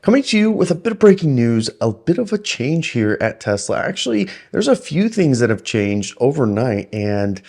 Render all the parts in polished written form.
Coming to you with a bit of breaking news, a bit of a change here at Tesla. Actually, there's a few things that have changed overnight, and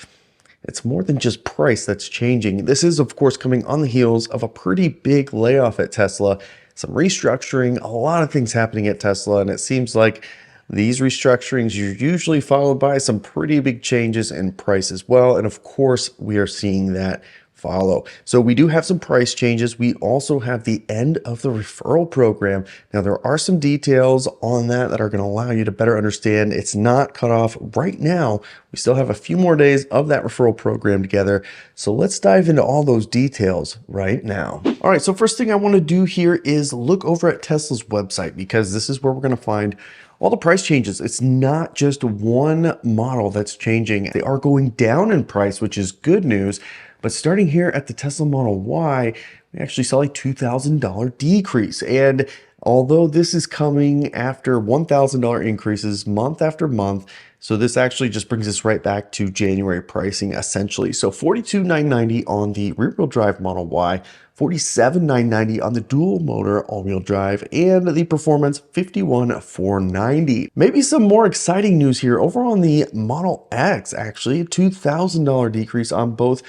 it's more than just price that's changing. This is, of course, coming on the heels of a pretty big layoff at Tesla, some restructuring, a lot of things happening at Tesla, and it seems like these restructurings are usually followed by some pretty big changes in price as well. And of course, we are seeing that follow. So we do have some price changes. We also have the end of the referral program. Now, there are some details on that are going to allow you to better understand. It's not cut off right now. We still have a few more days of that referral program together. So let's dive into all those details right now. All right, so first thing I want to do here is look over at Tesla's website, because this is where we're going to find all the price changes. It's not just one model that's changing. They are going down in price, which is good news. But starting here at the Tesla Model Y, we actually saw a $2,000 decrease. And although this is coming after $1,000 increases month after month, so this actually just brings us right back to January pricing essentially. So $42,990 on the rear-wheel drive Model Y, $47,990 on the dual motor all-wheel drive, and the Performance $51,490. Maybe some more exciting news here over on the Model X, actually a $2,000 decrease on both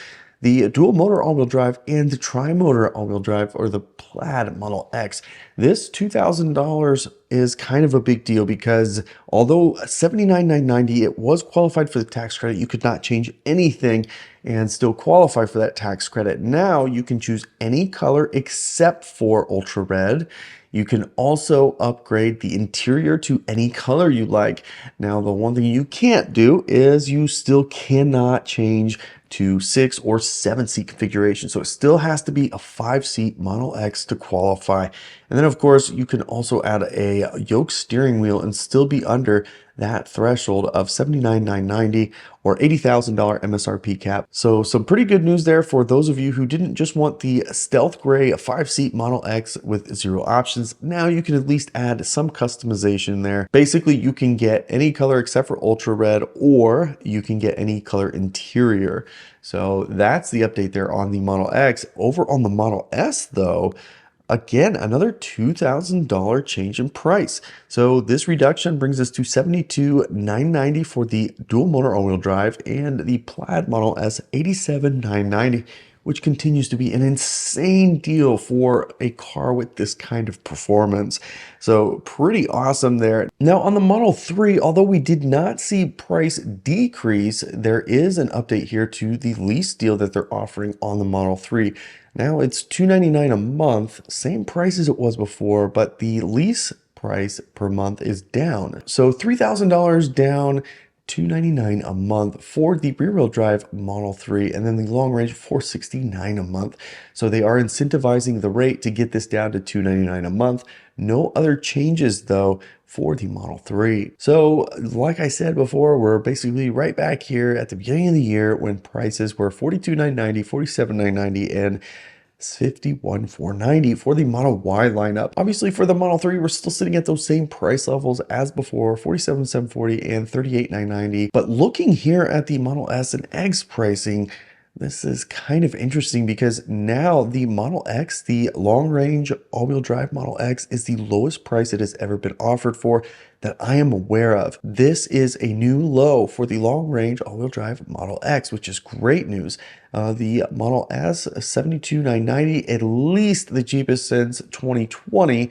the dual motor all-wheel drive and the tri-motor all-wheel drive, or the Plaid Model X. This $2,000 is kind of a big deal, because although $79,990 it was qualified for the tax credit, you could not change anything and still qualify for that tax credit. Now you can choose any color except for ultra red. You can also upgrade the interior to any color you like. Now, the one thing you can't do is you still cannot change to 6 or 7 seat configuration. So it still has to be a 5-seat Model X to qualify. And then of course, you can also add a yoke steering wheel and still be under that threshold of $79,990 or $80,000 MSRP cap. So some pretty good news there for those of you who didn't just want the stealth gray 5-seat Model X with 0 options. Now you can at least add some customization there. Basically, you can get any color except for ultra red, or you can get any color interior. So that's the update there on the Model X. Over on the Model S though, again, another $2,000 change in price. So this reduction brings us to $72,990 for the dual motor all-wheel drive, and the Plaid Model S $87,990, which continues to be an insane deal for a car with this kind of performance. So pretty awesome there. Now on the Model 3, although we did not see price decrease, there is an update here to the lease deal that they're offering on the Model 3. Now it's $299 a month, same price as it was before, but the lease price per month is down. So $3,000 down, $299 a month for the rear-wheel drive Model 3, and then the long range $469 a month. So they are incentivizing the rate to get this down to $299 a month. No other changes though for the Model 3. So like I said before, we're basically right back here at the beginning of the year when prices were $42,990, $47,990, and $51,490 for the Model Y lineup. Obviously for the Model 3, we're still sitting at those same price levels as before, $47,740 and $38,990. But looking here at the Model S and X pricing, this is kind of interesting, because now the Model X, the long-range all-wheel drive Model X, is the lowest price it has ever been offered for that I am aware of. This is a new low for the long-range all-wheel drive Model X, which is great news. The Model S, $72,990, at least the cheapest since 2020,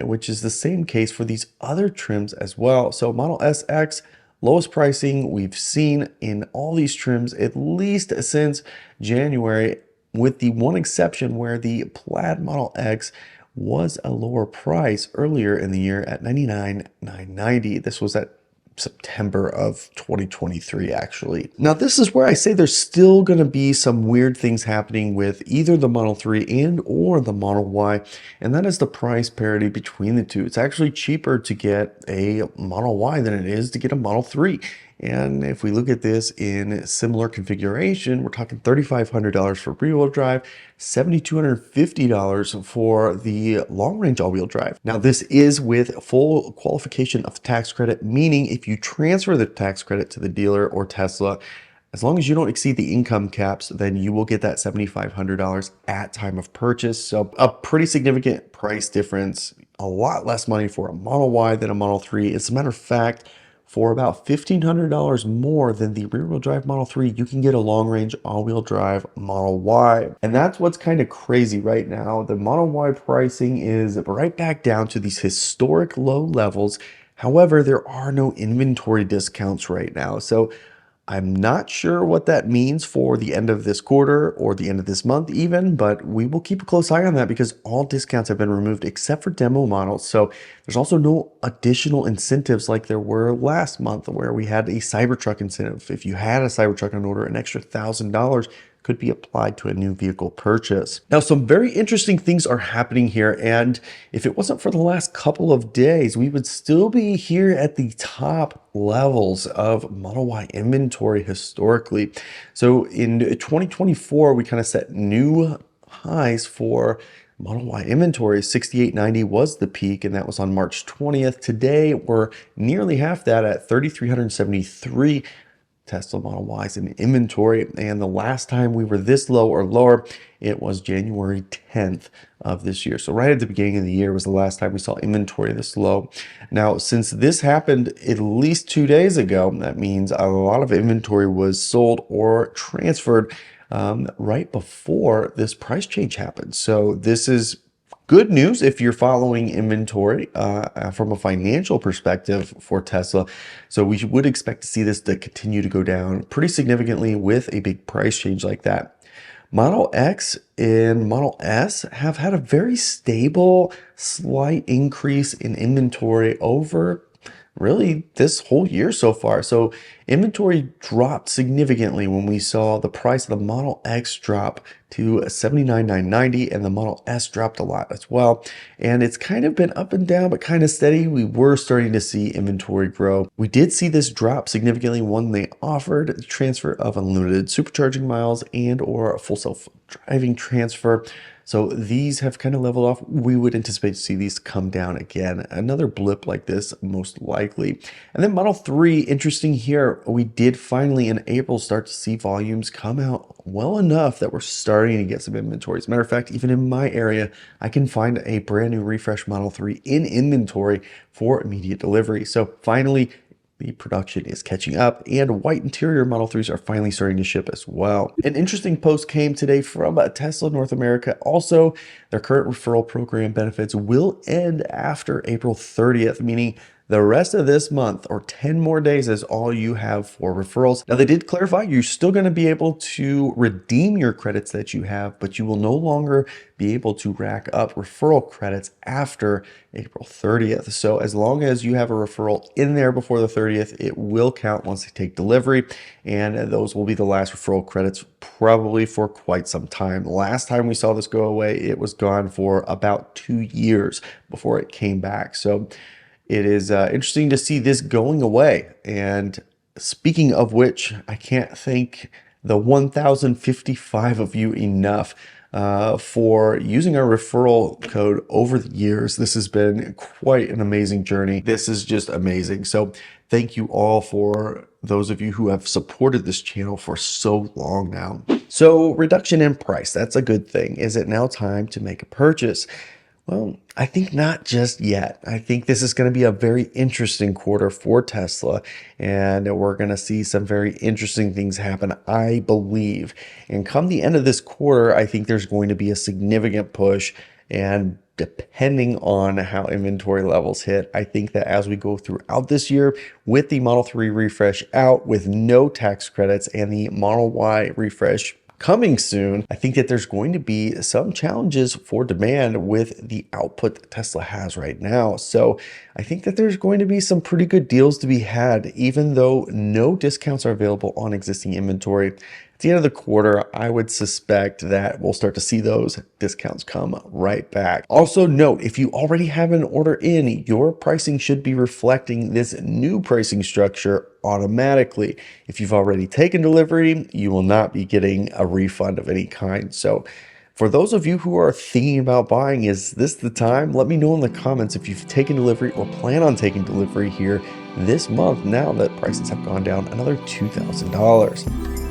which is the same case for these other trims as well. So Model S X, lowest pricing we've seen in all these trims, at least since January, with the one exception where the Plaid Model X was a lower price earlier in the year at $99,990. This was at September of 2023, actually. Now, this is where I say there's still going to be some weird things happening with either the Model 3 and or the Model Y, and that is the price parity between the two. It's actually cheaper to get a Model Y than it is to get a Model 3. And if we look at this in similar configuration, we're talking $3,500 for rear-wheel drive, $7,250 for the long-range all-wheel drive. Now, this is with full qualification of tax credit, meaning if you transfer the tax credit to the dealer or Tesla, As long as you don't exceed the income caps, then you will get that $7,500 at time of purchase. So a pretty significant price difference, a lot less money for a Model Y than a Model 3. As a matter of fact, for about $1,500 more than the rear-wheel drive Model 3, you can get a long-range all-wheel drive Model Y. And that's what's kind of crazy right now. The Model Y pricing is right back down to these historic low levels. However, there are no inventory discounts right now. So I'm not sure what that means for the end of this quarter or the end of this month even, but we will keep a close eye on that because all discounts have been removed except for demo models. So there's also no additional incentives like there were last month where we had a Cybertruck incentive. If you had a Cybertruck on order, an extra $1,000 could be applied to a new vehicle purchase. Now, some very interesting things are happening here. And if it wasn't for the last couple of days, we would still be here at the top levels of Model Y inventory historically. So in 2024, we kind of set new highs for Model Y inventory. 6,890 was the peak, and that was on March 20th. Today, we're nearly half that at 3,373 Tesla Model Ys in inventory. And the last time we were this low or lower, it was January 10th of this year. So right at the beginning of the year was the last time we saw inventory this low. Now, since this happened at least 2 days ago, that means a lot of inventory was sold or transferred right before this price change happened. So this is good news if you're following inventory from a financial perspective for Tesla. So we would expect to see this to continue to go down pretty significantly with a big price change like that. Model X and Model S have had a very stable, slight increase in inventory over really this whole year so far. So inventory dropped significantly when we saw the price of the Model X drop to 79,990 and the Model S dropped a lot as well. And it's kind of been up and down, but kind of steady. We were starting to see inventory grow. We did see this drop significantly when they offered the transfer of unlimited supercharging miles and or a full self-driving transfer. So these have kind of leveled off. We would anticipate to see these come down again. Another blip like this, most likely. And then Model 3, interesting here. We did finally in April start to see volumes come out well enough that we're starting to get some inventory. As a matter of fact, even in my area, I can find a brand new refresh Model 3 in inventory for immediate delivery. So finally, the production is catching up and white interior Model 3s are finally starting to ship as well. An interesting post came today from Tesla North America. Also, their current referral program benefits will end after April 30th, meaning the rest of this month or 10 more days is all you have for referrals. Now, they did clarify you're still going to be able to redeem your credits that you have, but you will no longer be able to rack up referral credits after April 30th. So as long as you have a referral in there before the 30th, it will count once they take delivery. And those will be the last referral credits probably for quite some time. Last time we saw this go away, it was gone for about 2 years before it came back. So it is interesting to see this going away. And speaking of which, I can't thank the 1,055 of you enough for using our referral code over the years. This has been quite an amazing journey. This is just amazing. So thank you all for those of you who have supported this channel for so long now. So reduction in price, that's a good thing. Is it now time to make a purchase? Well, I think not just yet. I think this is going to be a very interesting quarter for Tesla, and we're going to see some very interesting things happen, I believe. And come the end of this quarter, I think there's going to be a significant push, and depending on how inventory levels hit, I think that as we go throughout this year with the Model 3 refresh out with no tax credits and the Model Y refresh coming soon, I think that there's going to be some challenges for demand with the output that Tesla has right now. So I think that there's going to be some pretty good deals to be had, even though no discounts are available on existing inventory. At the end of the quarter, I would suspect that we'll start to see those discounts come right back. Also note, if you already have an order in, your pricing should be reflecting this new pricing structure automatically. If you've already taken delivery, you will not be getting a refund of any kind. So For those of you who are thinking about buying, is this the time? Let me know in the comments if you've taken delivery or plan on taking delivery here this month now that prices have gone down another $2,000.